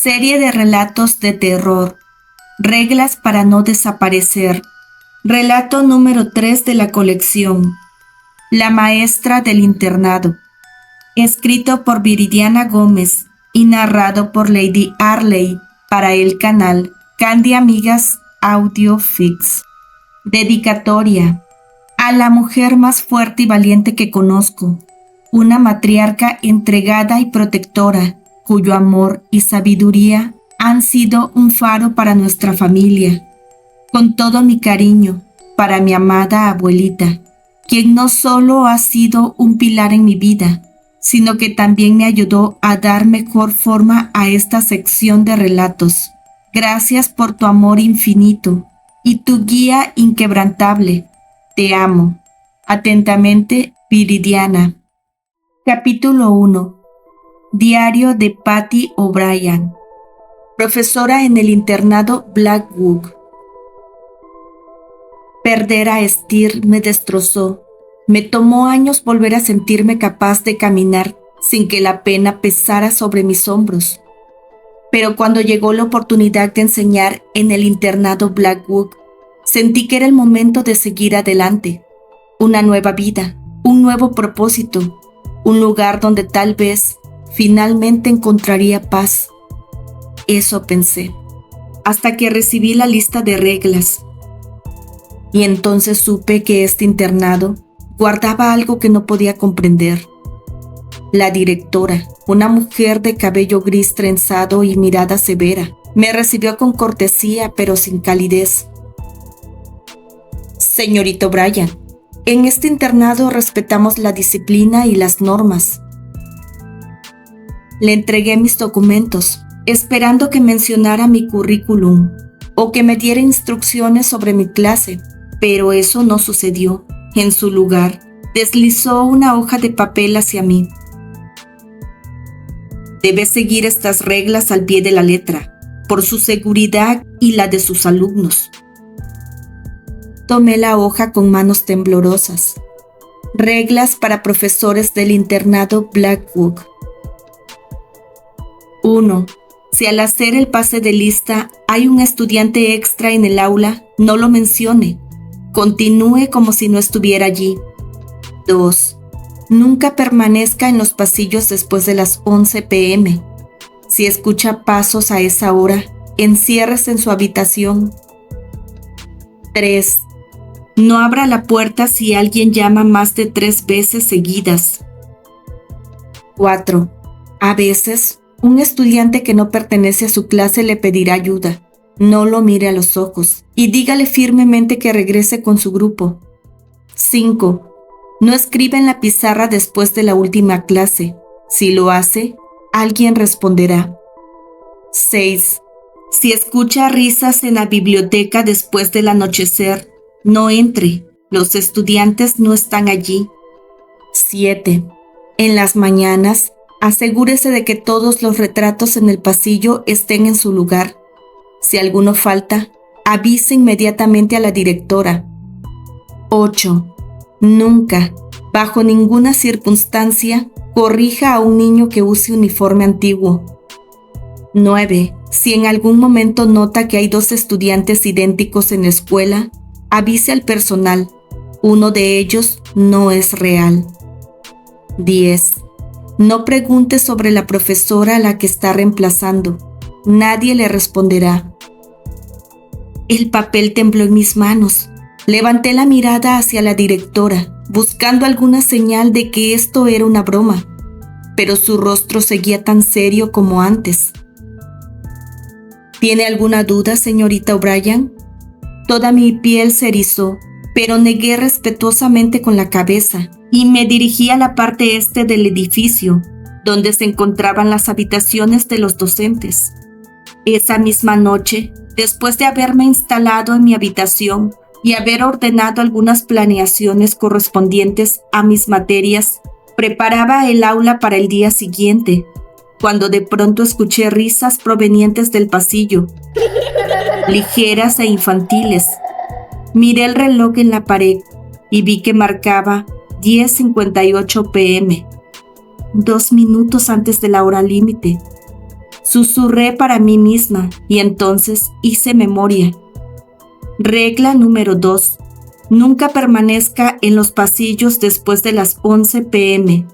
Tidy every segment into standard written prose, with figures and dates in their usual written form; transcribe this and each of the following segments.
Serie de relatos de terror. Reglas para no desaparecer. Relato número 3 de la colección. La maestra del internado. Escrito por Viridiana Gómez y narrado por Lady Arley para el canal Candy Amigas Audio Fix. Dedicatoria. A la mujer más fuerte y valiente que conozco. Una matriarca entregada y protectora, cuyo amor y sabiduría han sido un faro para nuestra familia. Con todo mi cariño, para mi amada abuelita, quien no solo ha sido un pilar en mi vida, sino que también me ayudó a dar mejor forma a esta sección de relatos. Gracias por tu amor infinito y tu guía inquebrantable. Te amo. Atentamente, Viridiana. Capítulo 1. Diario de Patty O'Brien. Profesora en el internado Blackwood. Perder a Esther me destrozó. Me tomó años volver a sentirme capaz de caminar sin que la pena pesara sobre mis hombros. Pero cuando llegó la oportunidad de enseñar en el internado Blackwood, sentí que era el momento de seguir adelante. Una nueva vida, un nuevo propósito, un lugar donde tal vez finalmente encontraría paz. Eso pensé, hasta que recibí la lista de reglas. Y entonces supe que este internado guardaba algo que no podía comprender. La directora, una mujer de cabello gris trenzado y mirada severa, me recibió con cortesía pero sin calidez. Señorita O'Brien, en este internado respetamos la disciplina y las normas. Le entregué mis documentos, esperando que mencionara mi currículum o que me diera instrucciones sobre mi clase, pero eso no sucedió. En su lugar, deslizó una hoja de papel hacia mí. Debe seguir estas reglas al pie de la letra, por su seguridad y la de sus alumnos. Tomé la hoja con manos temblorosas. Reglas para profesores del internado Blackwood. 1. Si al hacer el pase de lista hay un estudiante extra en el aula, no lo mencione. Continúe como si no estuviera allí. 2. Nunca permanezca en los pasillos después de las 11 p.m. Si escucha pasos a esa hora, enciérrese en su habitación. 3. No abra la puerta si alguien llama más de 3 veces seguidas. 4. A veces, un estudiante que no pertenece a su clase le pedirá ayuda. No lo mire a los ojos y dígale firmemente que regrese con su grupo. 5. No escriba en la pizarra después de la última clase. Si lo hace, alguien responderá. 6. Si escucha risas en la biblioteca después del anochecer, no entre. Los estudiantes no están allí. 7. En las mañanas, asegúrese de que todos los retratos en el pasillo estén en su lugar. Si alguno falta, avise inmediatamente a la directora. 8. Nunca, bajo ninguna circunstancia, corrija a un niño que use uniforme antiguo. 9. Si en algún momento nota que hay 2 estudiantes idénticos en la escuela, avise al personal. Uno de ellos no es real. 10. No pregunte sobre la profesora a la que está reemplazando. Nadie le responderá. El papel tembló en mis manos. Levanté la mirada hacia la directora, buscando alguna señal de que esto era una broma, pero su rostro seguía tan serio como antes. ¿Tiene alguna duda, señorita O'Brien? Toda mi piel se erizó, pero negué respetuosamente con la cabeza y me dirigí a la parte este del edificio, donde se encontraban las habitaciones de los docentes. Esa misma noche, después de haberme instalado en mi habitación y haber ordenado algunas planeaciones correspondientes a mis materias, preparaba el aula para el día siguiente, cuando de pronto escuché risas provenientes del pasillo, ligeras e infantiles. Miré el reloj en la pared y vi que marcaba 10:58 p.m., 2 minutos antes de la hora límite. Susurré para mí misma y entonces hice memoria. Regla número 2. Nunca permanezca en los pasillos después de las 11 p.m.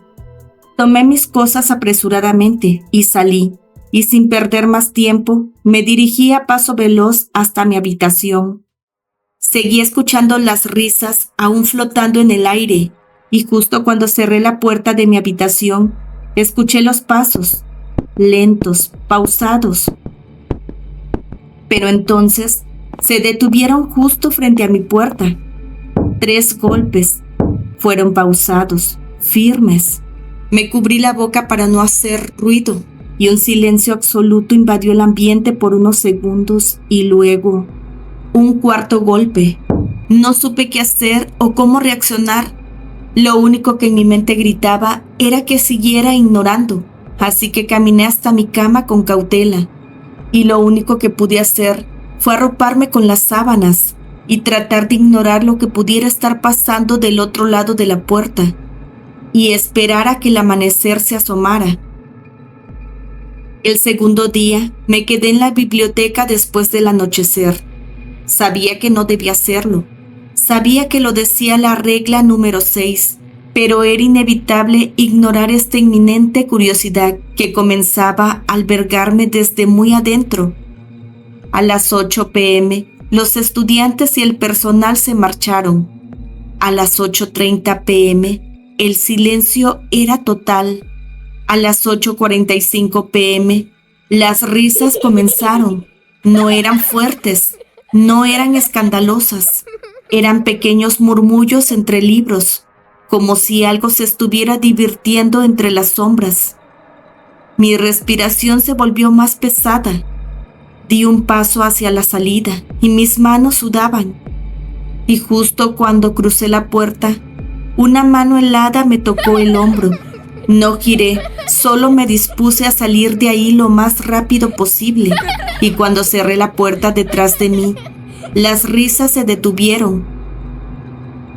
Tomé mis cosas apresuradamente y salí, y sin perder más tiempo, me dirigí a paso veloz hasta mi habitación. Seguí escuchando las risas aún flotando en el aire, y justo cuando cerré la puerta de mi habitación, escuché los pasos, lentos, pausados. Pero entonces se detuvieron justo frente a mi puerta. 3 golpes. Fueron pausados, firmes. Me cubrí la boca para no hacer ruido, y un silencio absoluto invadió el ambiente por unos segundos, y luego un 4.º golpe. No supe qué hacer o cómo reaccionar. Lo único que en mi mente gritaba era que siguiera ignorando, así que caminé hasta mi cama con cautela, y lo único que pude hacer fue arroparme con las sábanas y tratar de ignorar lo que pudiera estar pasando del otro lado de la puerta, y esperar a que el amanecer se asomara. El segundo día me quedé en la biblioteca después del anochecer. Sabía que no debía hacerlo. Sabía que lo decía la regla número 6, pero era inevitable ignorar esta inminente curiosidad que comenzaba a albergarme desde muy adentro. A las 8 p.m., los estudiantes y el personal se marcharon. A las 8:30 p.m., el silencio era total. A las 8:45 p.m., las risas comenzaron. No eran fuertes, no eran escandalosas. Eran pequeños murmullos entre libros, como si algo se estuviera divirtiendo entre las sombras. Mi respiración se volvió más pesada. Di un paso hacia la salida y mis manos sudaban. Y justo cuando crucé la puerta, una mano helada me tocó el hombro. No giré, solo me dispuse a salir de ahí lo más rápido posible. Y cuando cerré la puerta detrás de mí, las risas se detuvieron.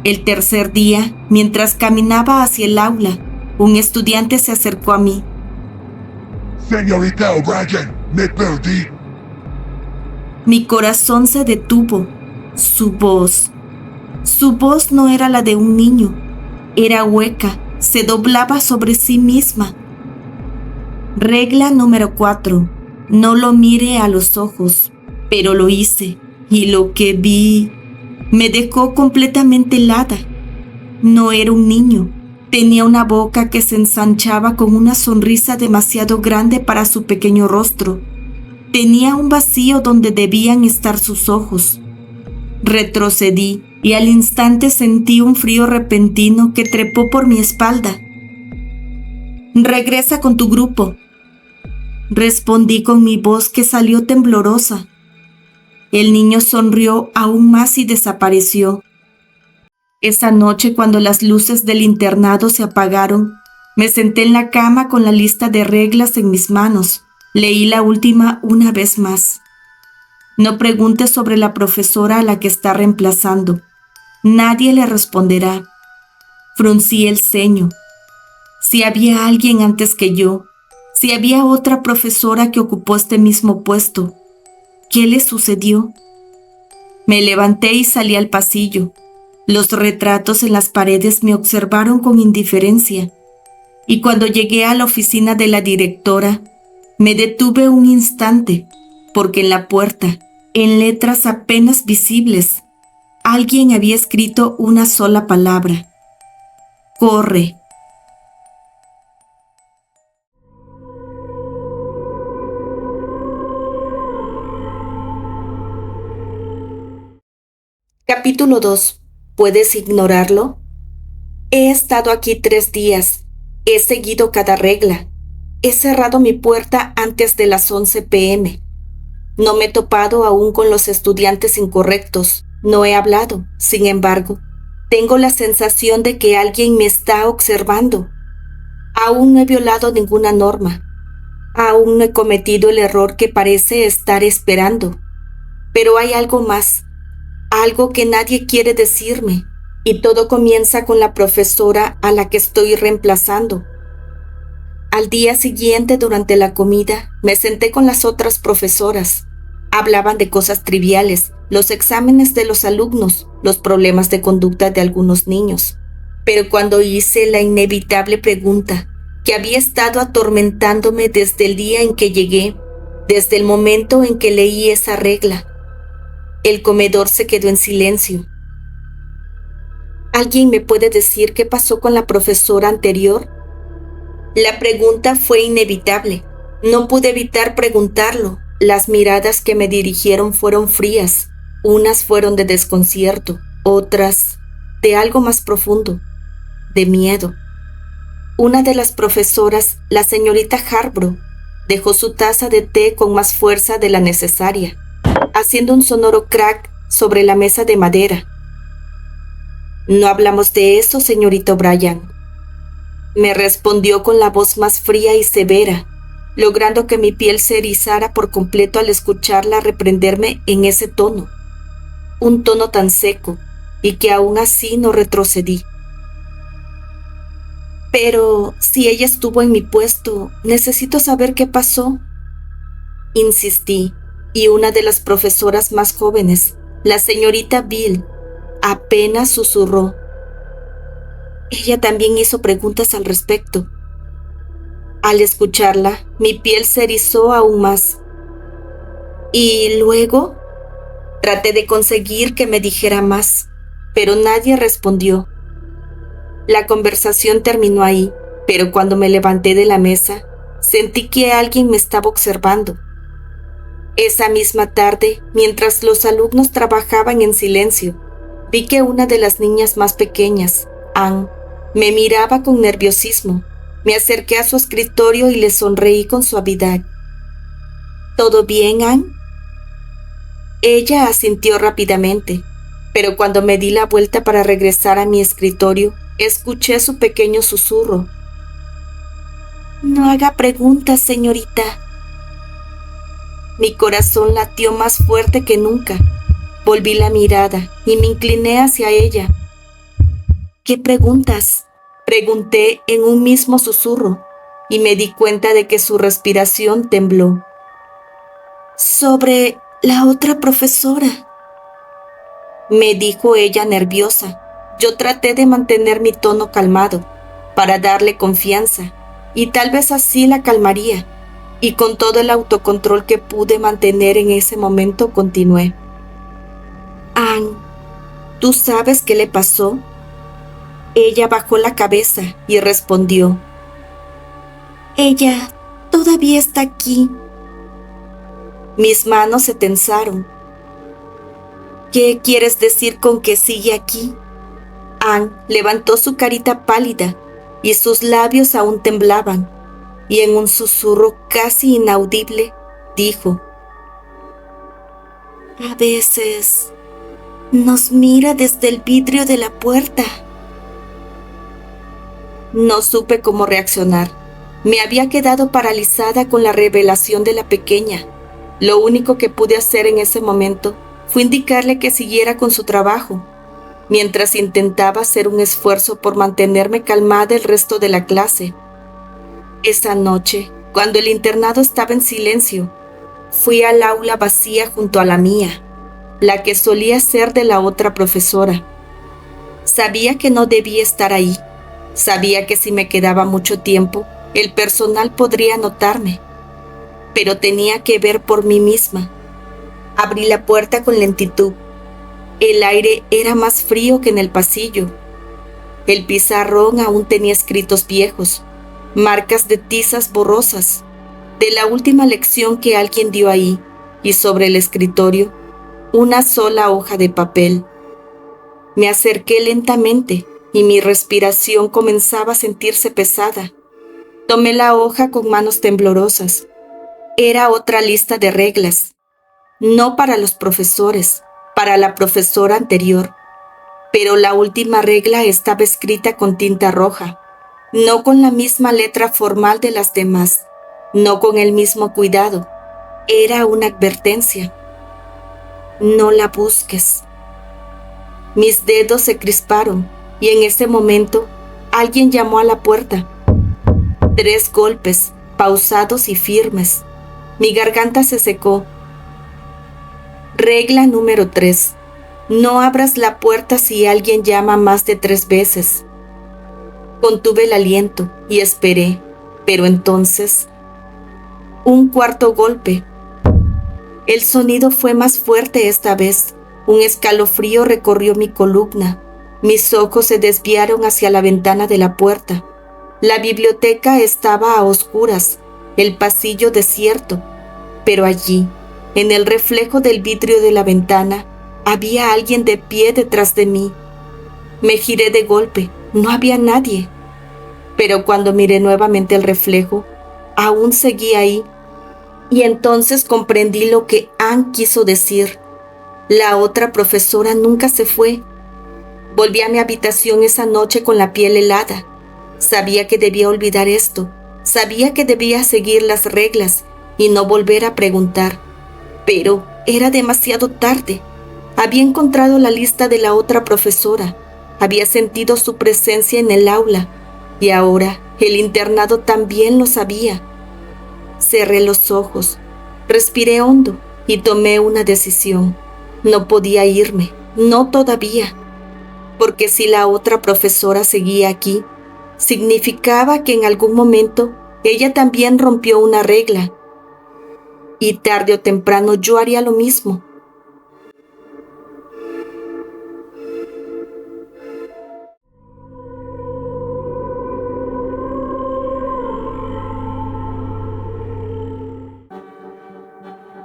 El tercer día, mientras caminaba hacia el aula, un estudiante se acercó a mí. Señorita O'Brien, me perdí. Mi corazón se detuvo. Su voz no era la de un niño. Era hueca, se doblaba sobre sí misma. Regla número 4. No lo mire a los ojos. Pero lo hice, y lo que vi me dejó completamente helada. No era un niño. Tenía una boca que se ensanchaba con una sonrisa demasiado grande para su pequeño rostro. Tenía un vacío donde debían estar sus ojos. Retrocedí y al instante sentí un frío repentino que trepó por mi espalda. «Regresa con tu grupo», respondí con mi voz que salió temblorosa. El niño sonrió aún más y desapareció. Esa noche, cuando las luces del internado se apagaron, me senté en la cama con la lista de reglas en mis manos. Leí la última una vez más. No preguntes sobre la profesora a la que está reemplazando. Nadie le responderá. Fruncí el ceño. Si había alguien antes que yo, si había otra profesora que ocupó este mismo puesto, ¿qué le sucedió? Me levanté y salí al pasillo. Los retratos en las paredes me observaron con indiferencia, y cuando llegué a la oficina de la directora, me detuve un instante, porque en la puerta, en letras apenas visibles, alguien había escrito una sola palabra: «Corre». Capítulo 2. ¿Puedes ignorarlo? He estado aquí 3 días. He seguido cada regla. He cerrado mi puerta antes de las 11 p.m. No me he topado aún con los estudiantes incorrectos. No he hablado. Sin embargo, tengo la sensación de que alguien me está observando. Aún no he violado ninguna norma. Aún no he cometido el error que parece estar esperando. Pero hay algo más. Algo que nadie quiere decirme. Y todo comienza con la profesora a la que estoy reemplazando. Al día siguiente, durante la comida, me senté con las otras profesoras. Hablaban de cosas triviales, los exámenes de los alumnos, los problemas de conducta de algunos niños. Pero cuando hice la inevitable pregunta, que había estado atormentándome desde el día en que llegué, desde el momento en que leí esa regla, el comedor se quedó en silencio. ¿Alguien me puede decir qué pasó con la profesora anterior? La pregunta fue inevitable. No pude evitar preguntarlo. Las miradas que me dirigieron fueron frías. Unas fueron de desconcierto, otras de algo más profundo, de miedo. Una de las profesoras, la señorita Harborough, dejó su taza de té con más fuerza de la necesaria, haciendo un sonoro crack sobre la mesa de madera. «No hablamos de eso, señorita O'Brien», me respondió con la voz más fría y severa, logrando que mi piel se erizara por completo al escucharla reprenderme en ese tono, un tono tan seco, y que aún así no retrocedí. «Pero si ella estuvo en mi puesto, necesito saber qué pasó», insistí, y una de las profesoras más jóvenes, la señorita Bill, apenas susurró. Ella también hizo preguntas al respecto. Al escucharla, mi piel se erizó aún más. ¿Y luego? Traté de conseguir que me dijera más, pero nadie respondió. La conversación terminó ahí, pero cuando me levanté de la mesa, sentí que alguien me estaba observando. Esa misma tarde, mientras los alumnos trabajaban en silencio, vi que una de las niñas más pequeñas, Anne, me miraba con nerviosismo. Me acerqué a su escritorio y le sonreí con suavidad. «¿Todo bien, Anne?» Ella asintió rápidamente, pero cuando me di la vuelta para regresar a mi escritorio, escuché su pequeño susurro. «No haga preguntas, señorita». Mi corazón latió más fuerte que nunca. Volví la mirada y me incliné hacia ella. «¿Qué preguntas?», pregunté en un mismo susurro, y me di cuenta de que su respiración tembló. «Sobre la otra profesora», me dijo ella nerviosa. Yo traté de mantener mi tono calmado, para darle confianza, y tal vez así la calmaría, y con todo el autocontrol que pude mantener en ese momento continué. «Anne, ¿tú sabes qué le pasó?» Ella bajó la cabeza y respondió. «Ella todavía está aquí». Mis manos se tensaron. «¿Qué quieres decir con que sigue aquí?» Anne levantó su carita pálida y sus labios aún temblaban, y en un susurro casi inaudible dijo: «A veces nos mira desde el vidrio de la puerta». No supe cómo reaccionar. Me había quedado paralizada con la revelación de la pequeña. Lo único que pude hacer en ese momento fue indicarle que siguiera con su trabajo, mientras intentaba hacer un esfuerzo por mantenerme calmada el resto de la clase. Esa noche, cuando el internado estaba en silencio, fui al aula vacía junto a la mía, la que solía ser de la otra profesora. Sabía que no debía estar ahí. Sabía que si me quedaba mucho tiempo, el personal podría notarme, pero tenía que ver por mí misma. Abrí la puerta con lentitud. El aire era más frío que en el pasillo. El pizarrón aún tenía escritos viejos, marcas de tizas borrosas, de la última lección que alguien dio ahí, y sobre el escritorio, una sola hoja de papel. Me acerqué lentamente, y mi respiración comenzaba a sentirse pesada. Tomé la hoja con manos temblorosas. Era otra lista de reglas, no para los profesores, para la profesora anterior. Pero la última regla estaba escrita con tinta roja, no con la misma letra formal de las demás, no con el mismo cuidado. Era una advertencia. No la busques. Mis dedos se crisparon y en ese momento alguien llamó a la puerta. 3 golpes, pausados y firmes. Mi garganta se secó. Regla número 3. No abras la puerta si alguien llama más de 3 veces. Contuve el aliento y esperé, pero entonces, un 4.º golpe. El sonido fue más fuerte esta vez. Un escalofrío recorrió mi columna. Mis ojos se desviaron hacia la ventana de la puerta. La biblioteca estaba a oscuras, el pasillo desierto, pero allí, en el reflejo del vidrio de la ventana, había alguien de pie detrás de mí. Me giré de golpe, no había nadie. Pero cuando miré nuevamente el reflejo, aún seguía ahí. Y entonces comprendí lo que Ann quiso decir. La otra profesora nunca se fue. Volví a mi habitación esa noche con la piel helada. Sabía que debía olvidar esto. Sabía que debía seguir las reglas y no volver a preguntar. Pero era demasiado tarde. Había encontrado la lista de la otra profesora. Había sentido su presencia en el aula. Y ahora el internado también lo sabía. Cerré los ojos, respiré hondo y tomé una decisión. No podía irme, no todavía. Porque si la otra profesora seguía aquí, significaba que en algún momento ella también rompió una regla. Y tarde o temprano yo haría lo mismo.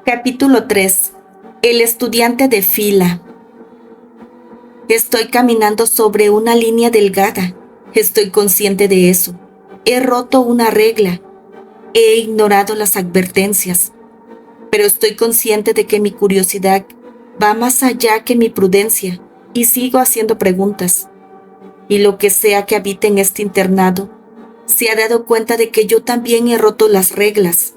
Capítulo 3. El estudiante de fila. Estoy caminando sobre una línea delgada. Estoy consciente de eso. He roto una regla. He ignorado las advertencias. Pero estoy consciente de que mi curiosidad va más allá que mi prudencia y sigo haciendo preguntas. Y lo que sea que habite en este internado, se ha dado cuenta de que yo también he roto las reglas.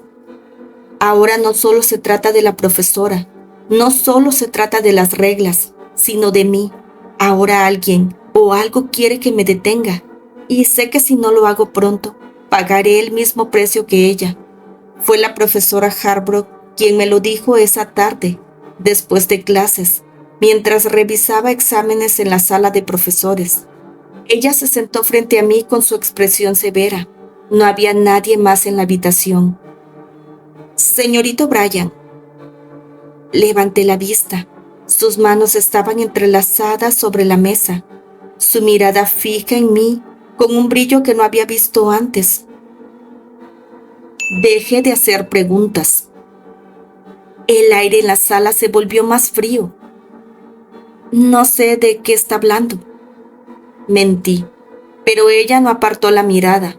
Ahora no solo se trata de la profesora, no solo se trata de las reglas, sino de mí. Ahora alguien o algo quiere que me detenga, y sé que si no lo hago pronto, pagaré el mismo precio que ella. Fue la profesora Harbrook quien me lo dijo esa tarde, después de clases, mientras revisaba exámenes en la sala de profesores. Ella se sentó frente a mí con su expresión severa. No había nadie más en la habitación. Señorito O'Brien. Levanté la vista. Sus manos estaban entrelazadas sobre la mesa, su mirada fija en mí, con un brillo que no había visto antes. Dejé de hacer preguntas. El aire en la sala se volvió más frío. No sé de qué está hablando. Mentí, pero ella no apartó la mirada.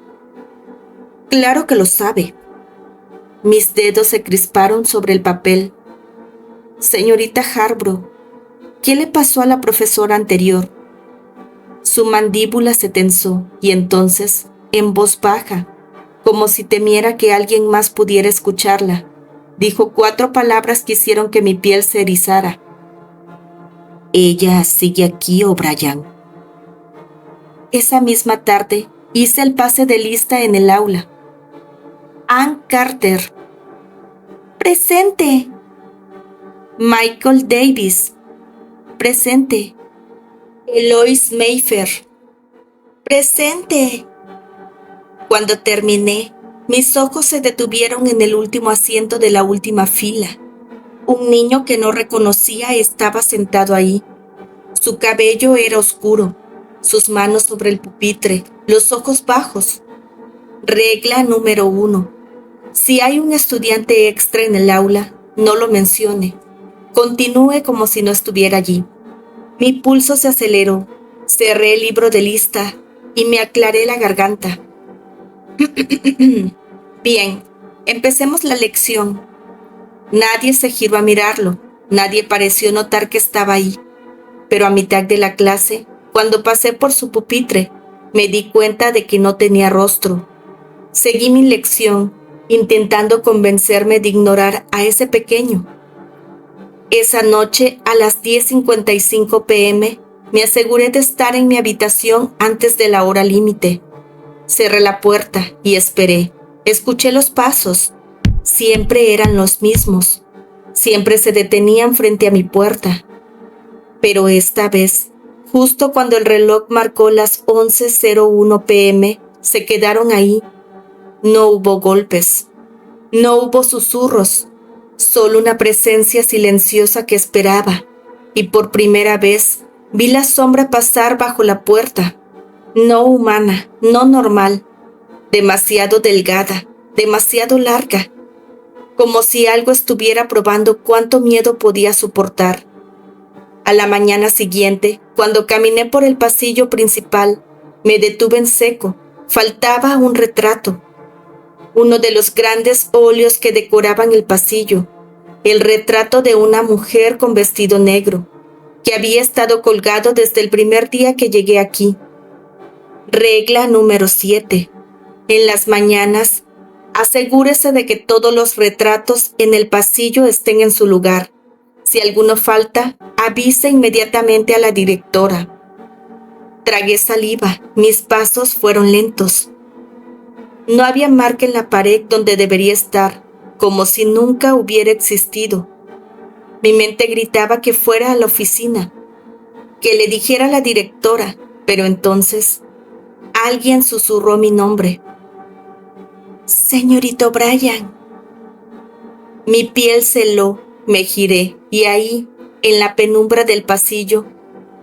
Claro que lo sabe. Mis dedos se crisparon sobre el papel. Señorita Harbrook, ¿qué le pasó a la profesora anterior? Su mandíbula se tensó y entonces, en voz baja, como si temiera que alguien más pudiera escucharla, dijo 4 palabras que hicieron que mi piel se erizara. Ella sigue aquí, O'Brien. Esa misma tarde hice el pase de lista en el aula. Ann Carter. ¡Presente! Michael Davis. Presente. Eloise Mayfair. ¡Presente! Cuando terminé, mis ojos se detuvieron en el último asiento de la última fila. Un niño que no reconocía estaba sentado ahí. Su cabello era oscuro, sus manos sobre el pupitre, los ojos bajos. Regla número 1. Si hay un estudiante extra en el aula, no lo mencione. Continúe como si no estuviera allí. Mi pulso se aceleró, cerré el libro de lista y me aclaré la garganta. Bien, empecemos la lección. Nadie se giró a mirarlo, nadie pareció notar que estaba ahí. Pero a mitad de la clase, cuando pasé por su pupitre, me di cuenta de que no tenía rostro. Seguí mi lección, intentando convencerme de ignorar a ese pequeño. Esa noche, a las 10:55 p.m., me aseguré de estar en mi habitación antes de la hora límite. Cerré la puerta y esperé. Escuché los pasos. Siempre eran los mismos. Siempre se detenían frente a mi puerta. Pero esta vez, justo cuando el reloj marcó las 11:01 p.m., se quedaron ahí. No hubo golpes. No hubo susurros. Solo una presencia silenciosa que esperaba. Y por primera vez vi la sombra pasar bajo la puerta. No humana, no normal. Demasiado delgada, demasiado larga. Como si algo estuviera probando cuánto miedo podía soportar. A la mañana siguiente, cuando caminé por el pasillo principal, me detuve en seco. Faltaba un retrato. Uno de los grandes óleos que decoraban el pasillo. El retrato de una mujer con vestido negro, que había estado colgado desde el primer día que llegué aquí. Regla número 7. En las mañanas, asegúrese de que todos los retratos en el pasillo estén en su lugar. Si alguno falta, avise inmediatamente a la directora. Tragué saliva, mis pasos fueron lentos. No había marca en la pared donde debería estar, como si nunca hubiera existido. Mi mente gritaba que fuera a la oficina, que le dijera a la directora, pero entonces alguien susurró mi nombre. Señorito Bryan. Mi piel se heló, me giré y ahí, en la penumbra del pasillo,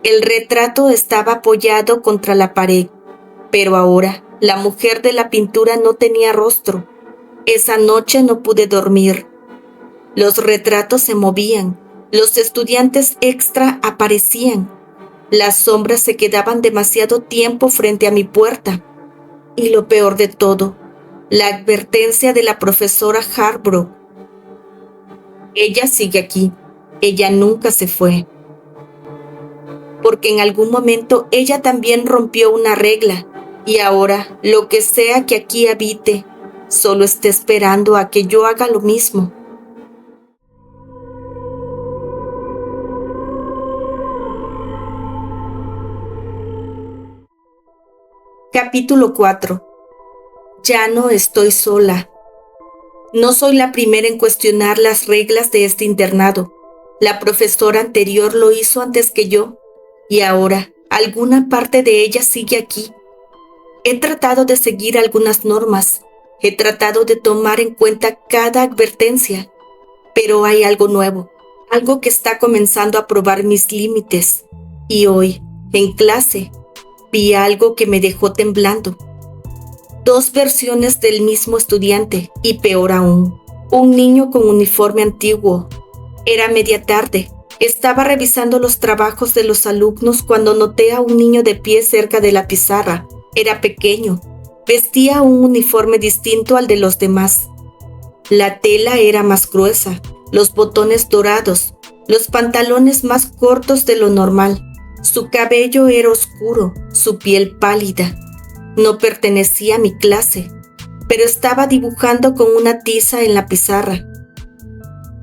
el retrato estaba apoyado contra la pared, pero ahora la mujer de la pintura no tenía rostro. Esa noche no pude dormir. Los retratos se movían, los estudiantes extra aparecían, las sombras se quedaban demasiado tiempo frente a mi puerta. Y lo peor de todo, la advertencia de la profesora Harbrook. Ella sigue aquí, ella nunca se fue. Porque en algún momento ella también rompió una regla, y ahora, lo que sea que aquí habite, solo está esperando a que yo haga lo mismo. Capítulo 4. Ya no estoy sola. No soy la primera en cuestionar las reglas de este internado. La profesora anterior lo hizo antes que yo, y ahora alguna parte de ella sigue aquí. He tratado de seguir algunas normas, he tratado de tomar en cuenta cada advertencia, pero hay algo nuevo, algo que está comenzando a probar mis límites. Y hoy, en clase, vi algo que me dejó temblando. 2 versiones del mismo estudiante, y peor aún, un niño con uniforme antiguo. Era media tarde. Estaba revisando los trabajos de los alumnos cuando noté a un niño de pie cerca de la pizarra. Era pequeño. Vestía un uniforme distinto al de los demás. La tela era más gruesa, los botones dorados, los pantalones más cortos de lo normal. Su cabello era oscuro, su piel pálida. No pertenecía a mi clase, pero estaba dibujando con una tiza en la pizarra.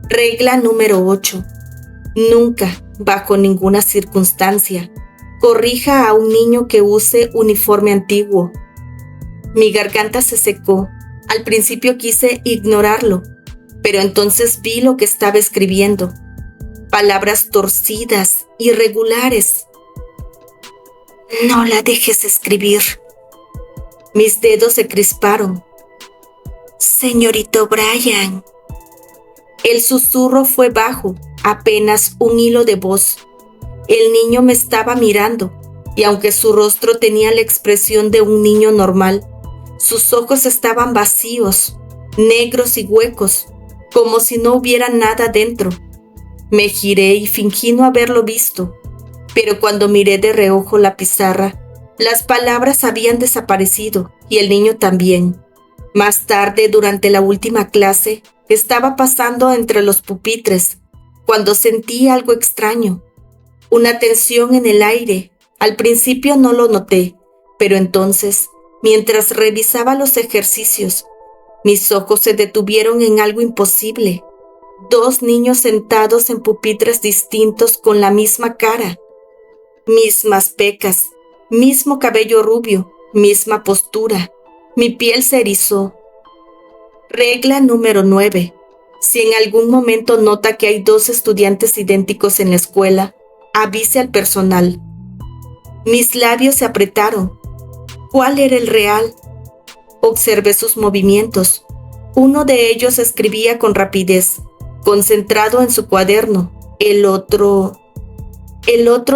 Regla número 8. Nunca, bajo ninguna circunstancia, corrija a un niño que use uniforme antiguo. Mi garganta se secó. Al principio quise ignorarlo, pero entonces vi lo que estaba escribiendo. Palabras torcidas, irregulares. No la dejes escribir. Mis dedos se crisparon. Señorito Bryan. El susurro fue bajo, apenas un hilo de voz. El niño me estaba mirando, y aunque su rostro tenía la expresión de un niño normal, sus ojos estaban vacíos, negros y huecos, como si no hubiera nada dentro. Me giré y fingí no haberlo visto, pero cuando miré de reojo la pizarra, las palabras habían desaparecido y el niño también. Más tarde, durante la última clase, estaba pasando entre los pupitres, cuando sentí algo extraño. Una tensión en el aire. Al principio no lo noté, pero entonces, mientras revisaba los ejercicios, mis ojos se detuvieron en algo imposible. 2 niños sentados en pupitres distintos con la misma cara, mismas pecas, mismo cabello rubio, misma postura. Mi piel se erizó. Regla número 9. Si en algún momento nota que hay 2 estudiantes idénticos en la escuela, avise al personal. Mis labios se apretaron. ¿Cuál era el real? Observé sus movimientos. Uno de ellos escribía con rapidez, concentrado en su cuaderno. El otro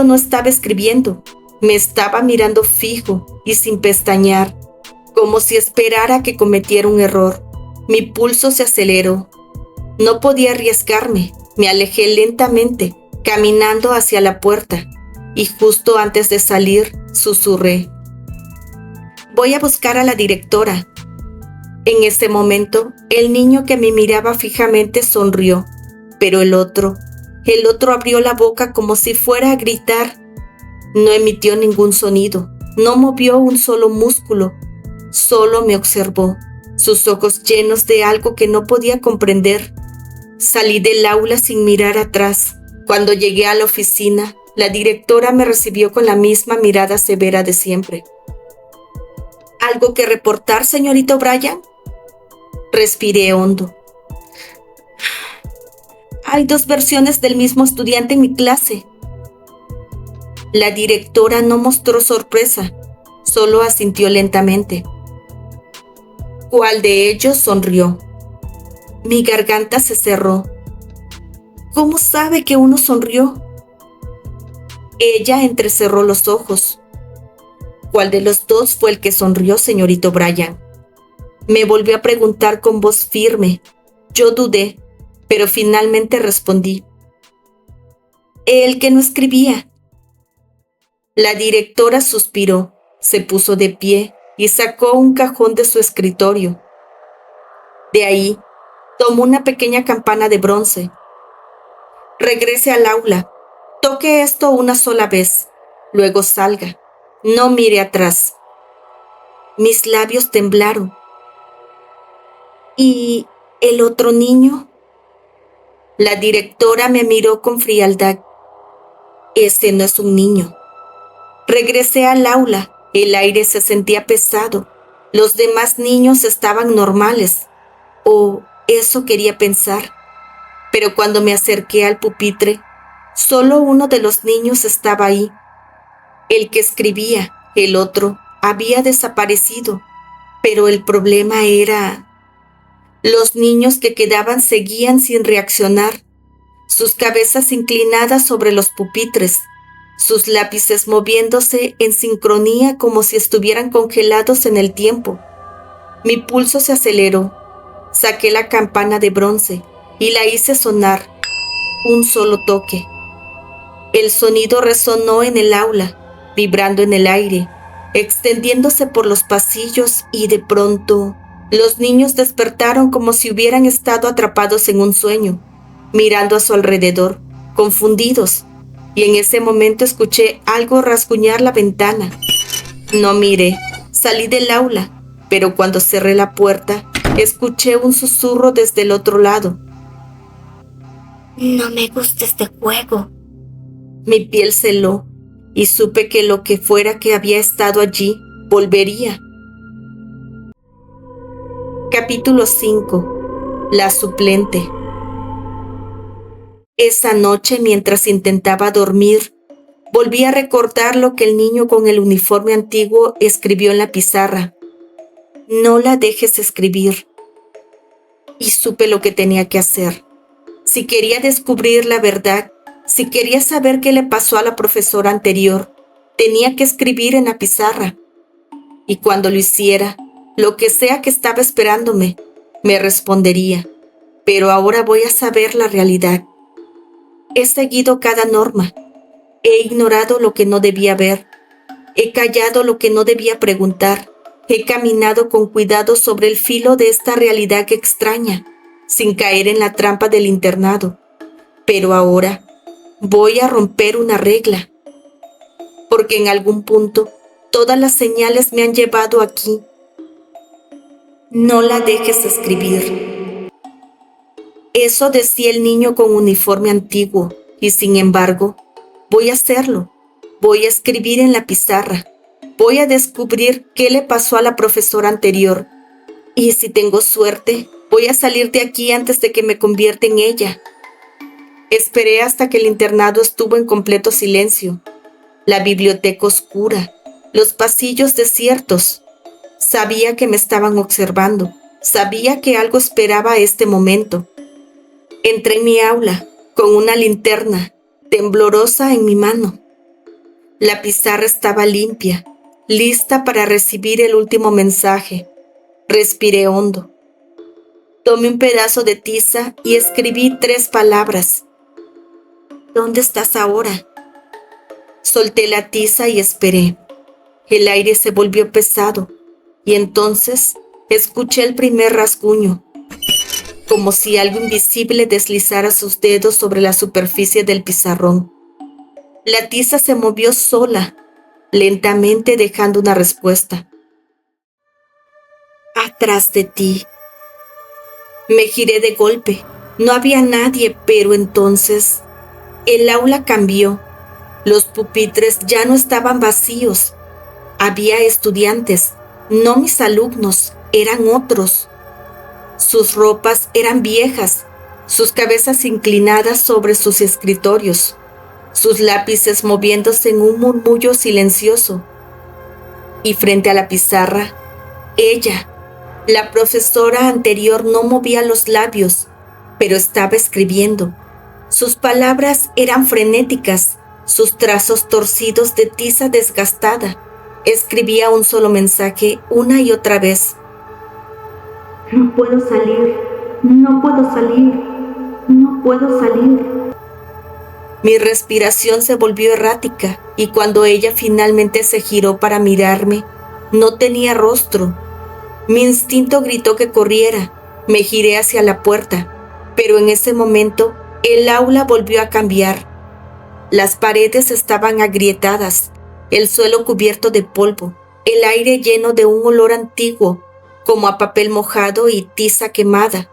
no estaba escribiendo. Me estaba mirando fijo y sin pestañear, como si esperara que cometiera un error. Mi pulso se aceleró. No podía arriesgarme. Me alejé lentamente, caminando hacia la puerta, y justo antes de salir, susurré: voy a buscar a la directora. En ese momento, el niño que me miraba fijamente sonrió, pero el otro abrió la boca como si fuera a gritar. No emitió ningún sonido, no movió un solo músculo, solo me observó, sus ojos llenos de algo que no podía comprender. Salí del aula sin mirar atrás. Cuando llegué a la oficina, la directora me recibió con la misma mirada severa de siempre. ¿Algo que reportar, señorita O'Brien? Respiré hondo. Hay 2 versiones del mismo estudiante en mi clase. La directora no mostró sorpresa, solo asintió lentamente. ¿Cuál de ellos? Sonrió. Mi garganta se cerró. ¿Cómo sabe que uno sonrió? Ella entrecerró los ojos. ¿Cuál de los 2 fue el que sonrió, señorita O'Brien? Me volvió a preguntar con voz firme. Yo dudé, pero finalmente respondí: el que no escribía. La directora suspiró, se puso de pie y sacó un cajón de su escritorio. De ahí, tomó una pequeña campana de bronce. Regrese al aula, toque esto una sola vez, luego salga, no mire atrás. Mis labios temblaron. ¿Y el otro niño? La directora me miró con frialdad. Ese no es un niño. Regresé al aula. El aire se sentía pesado. Los demás niños estaban normales. O eso quería pensar. Pero cuando me acerqué al pupitre, solo uno de los niños estaba ahí. El que escribía, el otro, había desaparecido. Pero el problema era... Los niños que quedaban seguían sin reaccionar, sus cabezas inclinadas sobre los pupitres, sus lápices moviéndose en sincronía como si estuvieran congelados en el tiempo. Mi pulso se aceleró. Saqué la campana de bronce y la hice sonar. Un solo toque. El sonido resonó en el aula, vibrando en el aire, extendiéndose por los pasillos y de pronto... Los niños despertaron como si hubieran estado atrapados en un sueño, mirando a su alrededor, confundidos, y en ese momento escuché algo rasguñar la ventana. No miré, salí del aula, pero cuando cerré la puerta, escuché un susurro desde el otro lado. No me gusta este juego. Mi piel se heló y supe que lo que fuera que había estado allí volvería. Capítulo 5. La suplente. Esa noche, mientras intentaba dormir, volví a recordar lo que el niño con el uniforme antiguo escribió en la pizarra. No la dejes escribir. Y supe lo que tenía que hacer. Si quería descubrir la verdad, si quería saber qué le pasó a la profesora anterior, tenía que escribir en la pizarra. Y cuando lo hiciera, lo que sea que estaba esperándome, me respondería. Pero ahora voy a saber la realidad. He seguido cada norma. He ignorado lo que no debía ver. He callado lo que no debía preguntar. He caminado con cuidado sobre el filo de esta realidad que extraña, sin caer en la trampa del internado. Pero ahora voy a romper una regla. Porque en algún punto, todas las señales me han llevado aquí. No la dejes escribir. Eso decía el niño con uniforme antiguo, y sin embargo, voy a hacerlo. Voy a escribir en la pizarra. Voy a descubrir qué le pasó a la profesora anterior. Y si tengo suerte, voy a salir de aquí antes de que me convierta en ella. Esperé hasta que el internado estuvo en completo silencio. La biblioteca oscura, los pasillos desiertos. Sabía que me estaban observando. Sabía que algo esperaba este momento. Entré en mi aula, con una linterna, temblorosa en mi mano. La pizarra estaba limpia, lista para recibir el último mensaje. Respiré hondo. Tomé un pedazo de tiza y escribí 3 palabras. ¿Dónde estás ahora? Solté la tiza y esperé. El aire se volvió pesado y entonces escuché el primer rasguño, como si algo invisible deslizara sus dedos sobre la superficie del pizarrón. La tiza se movió sola, lentamente dejando una respuesta. Atrás de ti. Me giré de golpe. No había nadie, pero entonces el aula cambió. Los pupitres ya no estaban vacíos. Había estudiantes, no mis alumnos, eran otros. Sus ropas eran viejas, sus cabezas inclinadas sobre sus escritorios, sus lápices moviéndose en un murmullo silencioso. Y frente a la pizarra, ella, la profesora anterior, no movía los labios, pero estaba escribiendo. Sus palabras eran frenéticas, sus trazos torcidos de tiza desgastada. Escribía un solo mensaje una y otra vez. No puedo salir, no puedo salir, no puedo salir. Mi respiración se volvió errática y cuando ella finalmente se giró para mirarme, no tenía rostro. Mi instinto gritó que corriera. Me giré hacia la puerta, pero en ese momento el aula volvió a cambiar. Las paredes estaban agrietadas, el suelo cubierto de polvo, el aire lleno de un olor antiguo, como a papel mojado y tiza quemada.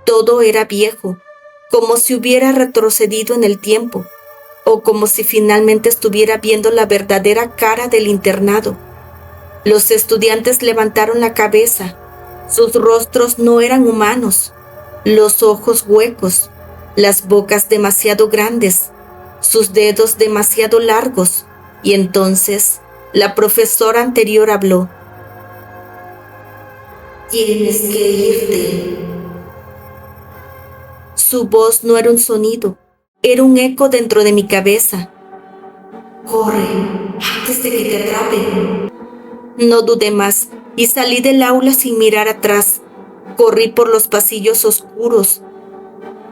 Todo era viejo, como si hubiera retrocedido en el tiempo, o como si finalmente estuviera viendo la verdadera cara del internado. Los estudiantes levantaron la cabeza. Sus rostros no eran humanos, los ojos huecos, las bocas demasiado grandes, sus dedos demasiado largos, y entonces la profesora anterior habló. Tienes que irte. Su voz no era un sonido, era un eco dentro de mi cabeza. Corre, antes de que te atrapen. No dudé más y salí del aula sin mirar atrás. Corrí por los pasillos oscuros.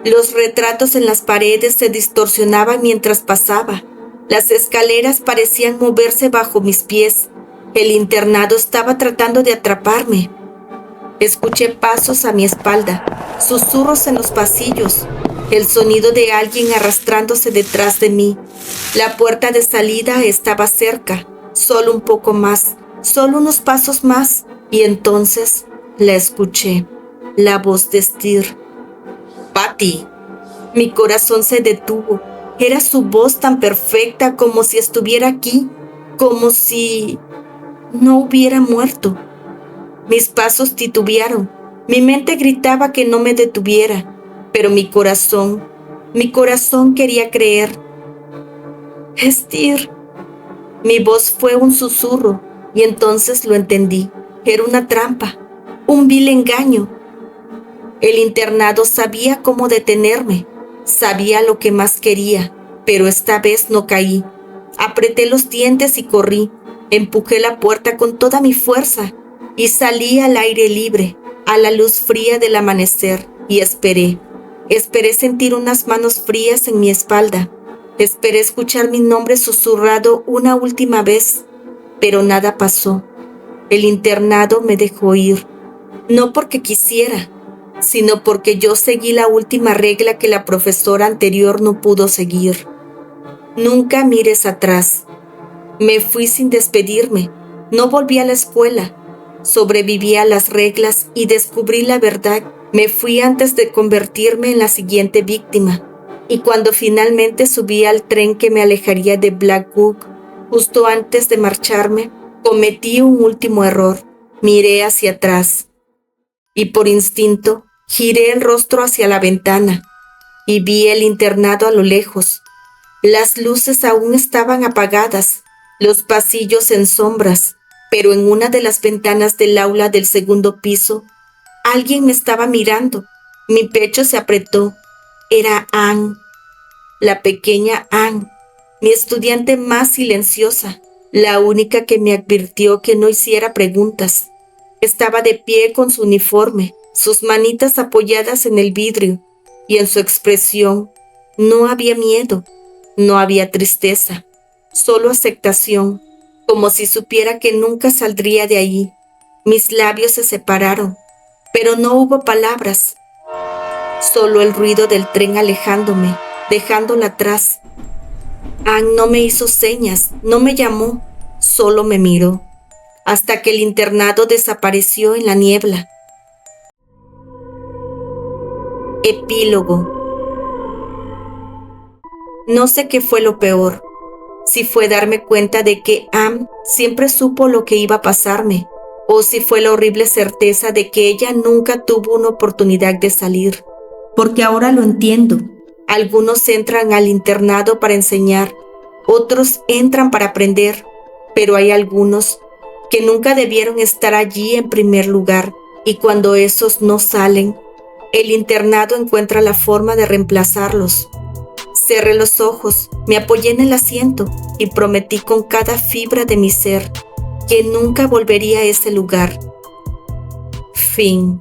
Los retratos en las paredes se distorsionaban mientras pasaba. Las escaleras parecían moverse bajo mis pies. El internado estaba tratando de atraparme. Escuché pasos a mi espalda, susurros en los pasillos, el sonido de alguien arrastrándose detrás de mí. La puerta de salida estaba cerca, solo un poco más, solo unos pasos más, y entonces la escuché, la voz de Steer. Patty. Mi corazón se detuvo. Era su voz tan perfecta, como si estuviera aquí, como si no hubiera muerto. Mis pasos titubearon. Mi mente gritaba que no me detuviera, pero mi corazón quería creer. Steer. Mi voz fue un susurro y entonces lo entendí. Era una trampa, un vil engaño. El internado sabía cómo detenerme, sabía lo que más quería, pero esta vez no caí. Apreté los dientes y corrí. Empujé la puerta con toda mi fuerza y salí al aire libre, a la luz fría del amanecer, y esperé. Esperé sentir unas manos frías en mi espalda. Esperé escuchar mi nombre susurrado una última vez, pero nada pasó. El internado me dejó ir, no porque quisiera, sino porque yo seguí la última regla que la profesora anterior no pudo seguir. Nunca mires atrás. Me fui sin despedirme, no volví a la escuela. Sobreviví a las reglas y descubrí la verdad. Me fui antes de convertirme en la siguiente víctima. Y cuando finalmente subí al tren que me alejaría de Blackwood, justo antes de marcharme, Cometí un último error. Miré hacia atrás y por instinto giré el rostro hacia la ventana y vi el internado a lo lejos. Las luces aún estaban apagadas, los pasillos en sombras, pero en una de las ventanas del aula del segundo piso, alguien me estaba mirando. Mi pecho se apretó. Era Anne, la pequeña Anne, mi estudiante más silenciosa, la única que me advirtió que no hiciera preguntas. Estaba de pie con su uniforme, sus manitas apoyadas en el vidrio, y en su expresión no había miedo, no había tristeza, solo aceptación, como si supiera que nunca saldría de allí. Mis labios se separaron, pero no hubo palabras, solo el ruido del tren alejándome, dejándola atrás. Anne no me hizo señas, no me llamó, solo me miró, hasta que el internado desapareció en la niebla. Epílogo. No sé qué fue lo peor, si fue darme cuenta de que Anne siempre supo lo que iba a pasarme, o si fue la horrible certeza de que ella nunca tuvo una oportunidad de salir. Porque ahora lo entiendo. Algunos entran al internado para enseñar, otros entran para aprender, pero hay algunos que nunca debieron estar allí en primer lugar, y cuando esos no salen, el internado encuentra la forma de reemplazarlos. Cerré los ojos, me apoyé en el asiento y prometí con cada fibra de mi ser que nunca volvería a ese lugar. Fin.